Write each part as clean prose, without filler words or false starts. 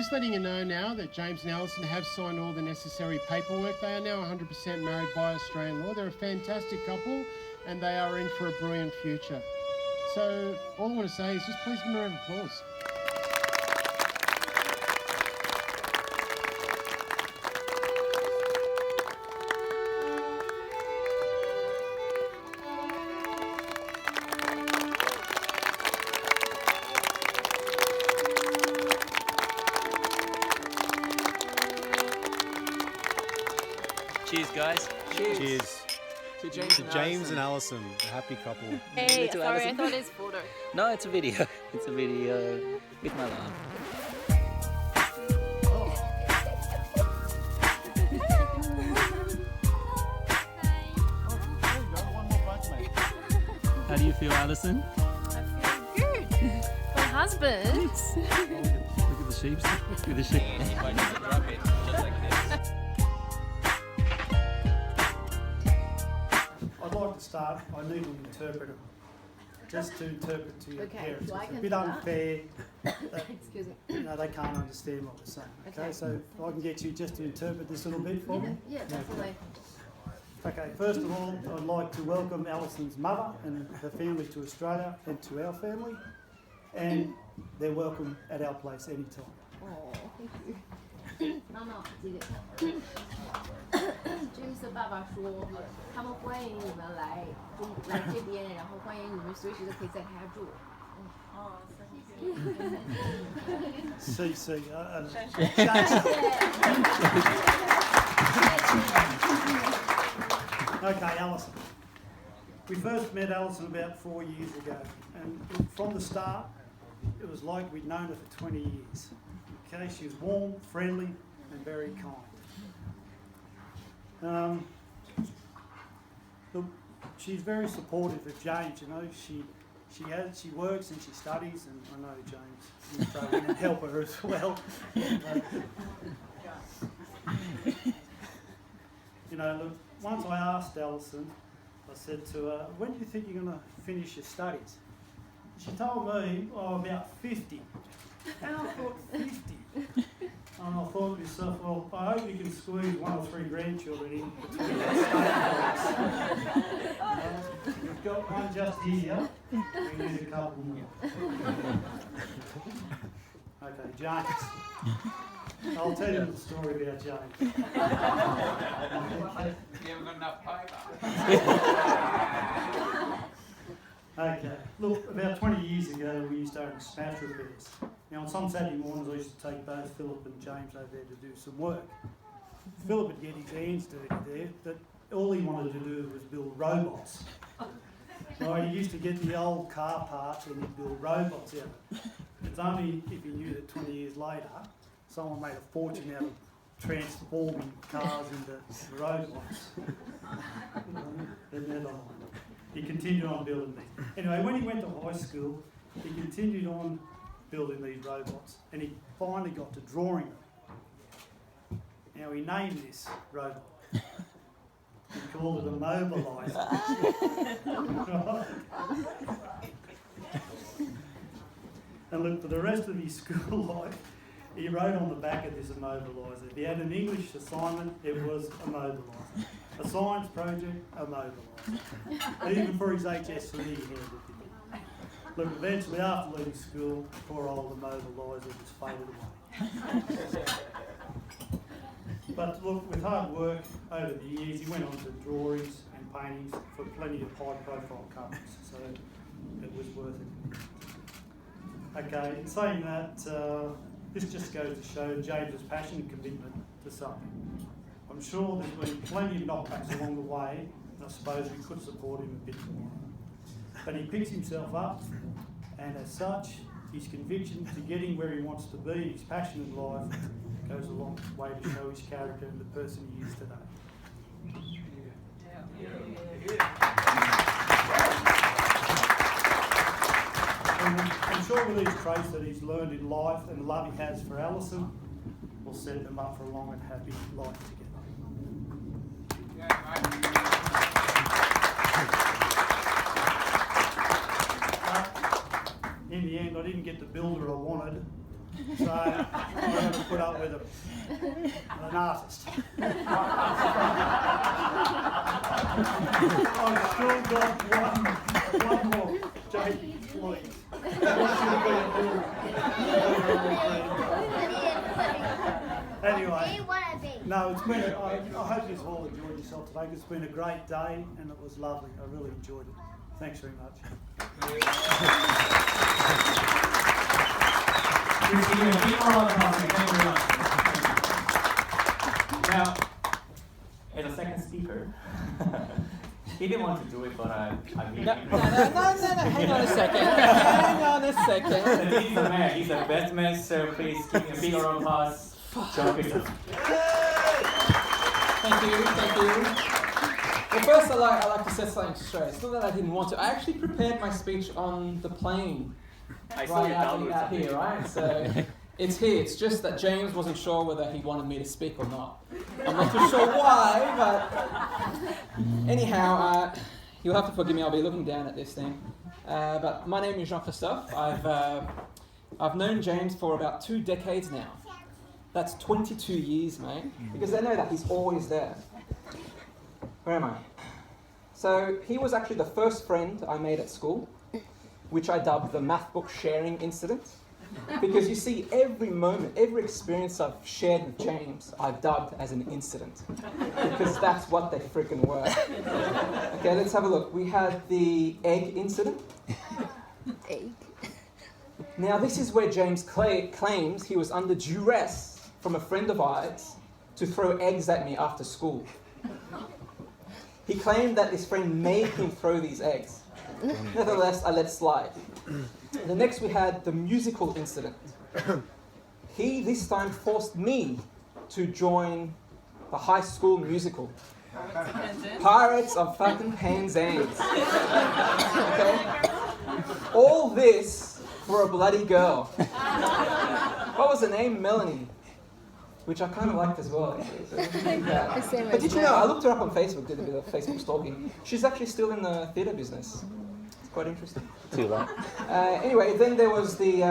just letting you know now that James and Allison have signed all the necessary paperwork. They are now 100% married by Australian law. They're a fantastic couple and they are in for a brilliant future. So all I want to say is just please give them a round of applause. Cheers, guys. Cheers. To James and Allison, a happy couple. Hey, to sorry, Allison. I thought it's photo. No, it's a video. It's a video with my love. How do you feel, Allison? I feel good. My husband. Look at the sheep. Look at the sheep. I'd like to start, I need an interpreter, just to interpret to your Okay, parents. so I It's a can bit do that. unfair that Excuse me. they can't understand what we're saying. Okay, Okay. so if I can get you just to interpret this little bit for me. Yeah, definitely. Okay, first of all, I'd like to welcome Allison's mother and her family to Australia and to our family, and they're welcome at our place anytime. Oh, thank you. 妈妈，这个 James 的爸爸说，他们欢迎你们来这边，然后欢迎你们随时都可以在他家住。哦，CC, Okay, Allison. We first met Allison about 4 years ago, and from the start, it was like we'd known her for 20 years. Okay, she was warm, friendly, and very kind. Look, she's very supportive of James. You know, she works and she studies, and I know James, you throw in and help her as well. You know, look, once I asked Allison, I said to her, when do you think you're going to finish your studies? She told me, about 50. And I thought, 50? And I thought to myself, well, I hope you can squeeze 1 or 3 grandchildren in between your study blocks. You've got one just here, we need a couple more. Okay, James. I'll tell you the story about James. You haven't got enough paper. Okay, look, about 20 years ago we used to own smash repairs. Now on some Saturday mornings I used to take both Philip and James over there to do some work. Philip would get his hands dirty there, but all he wanted to do was build robots. So he used to get the old car parts and he'd build robots out of it. It's only if he knew that 20 years later someone made a fortune out of transforming cars into robots. But never mind. He continued on building these. Anyway, when he went to high school, he continued on building these robots, and he finally got to drawing them. Now he named this robot. He called it a mobiliser. And look, for the rest of his school life, he wrote on the back of this immobiliser. If he had an English assignment, it was a mobiliser. A science project, a mobiliser. Even for his HSC, he had it. Look, eventually after leaving school, poor old immobiliser just faded away. But look, with hard work over the years, he went on to drawings and paintings for plenty of high-profile companies, so it was worth it. Okay, in saying that, this just goes to show James's passion and commitment to something. I'm sure there's been plenty of knockbacks along the way, and I suppose we could support him a bit more. But he picks himself up, and as such, his conviction to getting where he wants to be, his passion in life, goes a long way to show his character and the person he is today. And I'm sure with these traits that he's learned in life and the love he has for Allison will set them up for a long and happy life together. In the end, I didn't get the builder I wanted, so I got a put up with him. I'm an artist. I've still got one more. Jake, please. Anyway, no, it's been. I hope you've all enjoyed yourself today. It's been a great day and it was lovely. I really enjoyed it. Thanks very much. Now, as a second speaker, he didn't want to do it, but I made him. No, hang on a second. Hang on a second. He's the man, he's the best man, so please give him a big round of applause. John Peterson. Thank you. Well, first I like to set something straight. It's not that I didn't want to. I actually prepared my speech on the plane I saw you download out here, right? So it's here. It's just that James wasn't sure whether he wanted me to speak or not. I'm not too sure why, but anyhow, you'll have to forgive me. I'll be looking down at this thing. But my name is Jean-Christophe. I've known James for about 2 decades now. That's 22 years, mate. Because I know that he's always there. Where am I? So he was actually the first friend I made at school, which I dubbed the math book sharing incident. Because you see, every moment, every experience I've shared with James, I've dubbed as an incident. Because that's what they freaking were. Okay, let's have a look. We had the egg incident. Egg? Now this is where James claims he was under duress from a friend of ours to throw eggs at me after school. He claimed that this friend made him throw these eggs. Nevertheless, I let it slide. The next we had the musical incident. He this time forced me to join the high school musical. Pirates of fucking Penzance. Okay? All this for a bloody girl. What was her name? Melanie. Which I kind of liked as well, actually. So, but did you know, I looked her up on Facebook, did a bit of Facebook stalking. She's actually still in the theatre business. It's quite interesting. Too late. Anyway, then there was the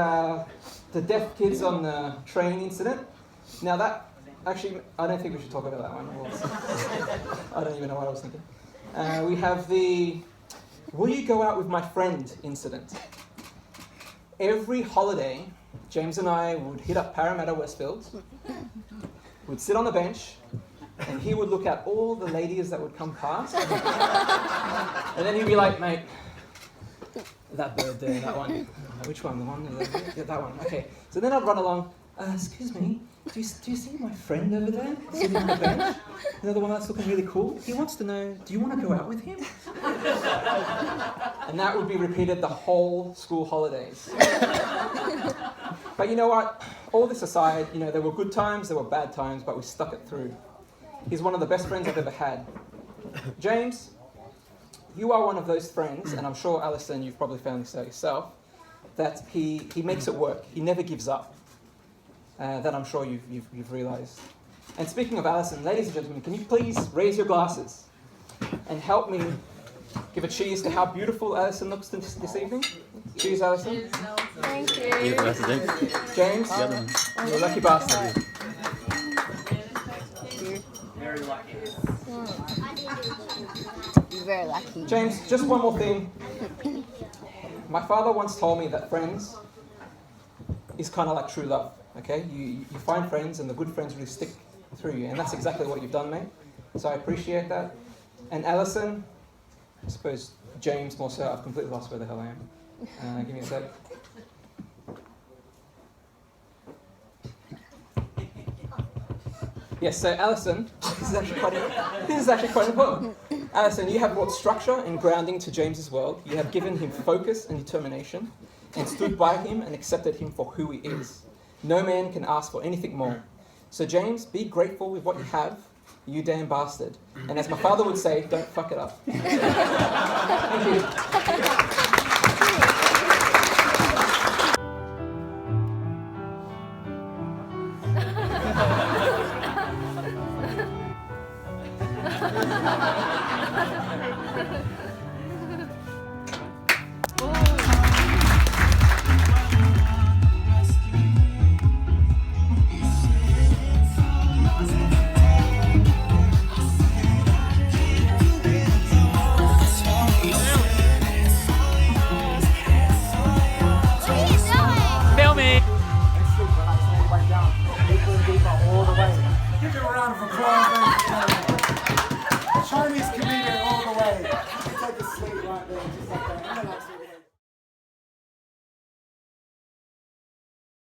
deaf kids on the train incident. Now that, actually, I don't think we should talk about that one. I don't even know what I was thinking. We have the will you go out with my friend incident. Every holiday, James and I would hit up Parramatta Westfields. We'd sit on the bench, and he would look at all the ladies that would come past. And then he'd be like, mate, that bird there, that one. Which one? The one? Yeah, that one. Okay. So then I'd run along. Excuse me, do you see my friend over there sitting on the bench? You know, the one that's looking really cool? He wants to know, do you want to go out with him? And that would be repeated the whole school holidays. But you know what? All this aside, you know, there were good times, there were bad times, but we stuck it through. He's one of the best friends I've ever had. James, you are one of those friends, and I'm sure, Allison, you've probably found this out yourself, that he makes it work. He never gives up. That I'm sure you've realised. And speaking of Allison, ladies and gentlemen, can you please raise your glasses and help me give a cheers to how beautiful Allison looks this evening? Cheers, Allison. Cheers, Nelson. Thank you. Here's the rest of them. James, The other one. you're a lucky bastard. Very lucky. You're very lucky. James, just one more thing. My father once told me that friends is kind of like true love. Okay, you find friends, and the good friends really stick through you, and that's exactly what you've done, mate. So I appreciate that. And Allison, I suppose James more so. I've completely lost where the hell I am. Give me a sec. Yes, so Allison, this is actually quite important. Allison, you have brought structure and grounding to James's world. You have given him focus and determination, and stood by him and accepted him for who he is. No man can ask for anything more. So James, be grateful with what you have, you damn bastard. And as my father would say, don't fuck it up. Thank you. Give a round of applause, ladies and gentlemen. Chinese